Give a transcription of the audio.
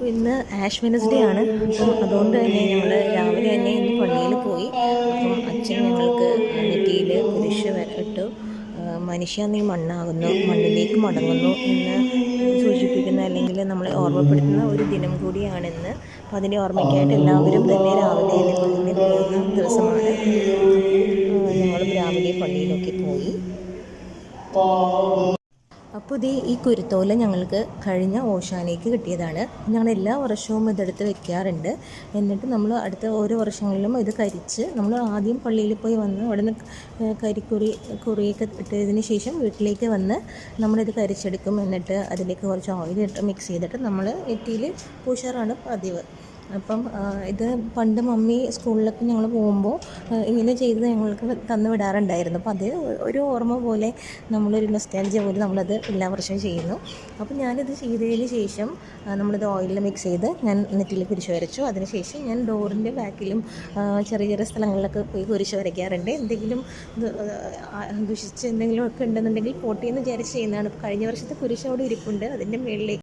അപ്പോൾ ഇന്ന് ash Wednesday ആണ്. അപ്പം അതുകൊണ്ട് തന്നെ ഞങ്ങൾ രാവിലെ തന്നെ ഇന്ന് പള്ളിയിൽ പോയി. അപ്പം അച്ഛൻ ഞങ്ങൾക്ക് നെറ്റിയിൽ കുരിശ് ഇട്ടു. മനുഷ്യ നീ മണ്ണാകുന്നു, മണ്ണിലേക്ക് മടങ്ങുന്നു എന്ന് സൂചിപ്പിക്കുന്ന അല്ലെങ്കിൽ നമ്മളെ ഓർമ്മപ്പെടുത്തുന്ന ഒരു ദിനം കൂടിയാണെന്ന്. അപ്പോൾ അതിൻ്റെ ഓർമ്മയ്ക്കായിട്ട് എല്ലാവരും തന്നെ രാവിലെ തന്നെ പള്ളിയിൽ പോകുന്ന ദിവസമാണ്. ഞങ്ങളും രാവിലെ പള്ളിയിലൊക്കെ പോയി. അപ്പോൾ ഈ കുരുത്തോല ഞങ്ങൾക്ക് കഴിഞ്ഞ ഓശാനയ്ക്ക് കിട്ടിയതാണ്. ഞങ്ങൾ എല്ലാ വർഷവും ഇതെടുത്ത് വെക്കാറുണ്ട്. എന്നിട്ട് നമ്മൾ അടുത്ത ഓരോ വർഷങ്ങളിലും ഇത് കരിച്ച് നമ്മൾ ആദ്യം പള്ളിയിൽ പോയി വന്ന് അവിടെ നിന്ന് കുറിയൊക്കെ ഇട്ടതിന് ശേഷം വീട്ടിലേക്ക് വന്ന് നമ്മളിത് കരിച്ചെടുക്കും. എന്നിട്ട് അതിലേക്ക് കുറച്ച് ഓയിൽ ഇട്ട് മിക്സ് ചെയ്തിട്ട് നമ്മൾ നെറ്റിയിൽ പൂശാറാണ് പതിവ്. അപ്പം ഇത് പണ്ട് മമ്മി സ്കൂളിലൊക്കെ ഞങ്ങൾ പോകുമ്പോൾ ഇങ്ങനെ ചെയ്ത് ഞങ്ങൾക്ക് തന്നു വിടാറുണ്ടായിരുന്നു. അപ്പോൾ അത് ഒരു ഓർമ്മ പോലെ, നമ്മളൊരു നൊസ്റ്റാൾജിയ പോലെ നമ്മളത് എല്ലാ വർഷവും ചെയ്യുന്നു. അപ്പോൾ ഞാനിത് ചെയ്തതിന് ശേഷം നമ്മളിത് ഓയിലിൽ മിക്സ് ചെയ്ത് ഞാൻ നെറ്റിയിൽ കുരിശ് വരച്ചു. അതിനുശേഷം ഞാൻ ഡോറിൻ്റെ ബാക്കിലും ചെറിയ ചെറിയ സ്ഥലങ്ങളിലൊക്കെ പോയി കുരിശ് വരയ്ക്കാറുണ്ട്. എന്തെങ്കിലും ദുഷിച്ച് എന്തെങ്കിലും ഒക്കെ ഉണ്ടെന്നുണ്ടെങ്കിൽ പോട്ടിയെന്ന് വിചാരിച്ച് ചെയ്യുന്നതാണ്. കഴിഞ്ഞ വർഷത്തെ കുരിശ് അവിടെ ഇരിപ്പുണ്ട്. അതിൻ്റെ മുകളിലേക്ക്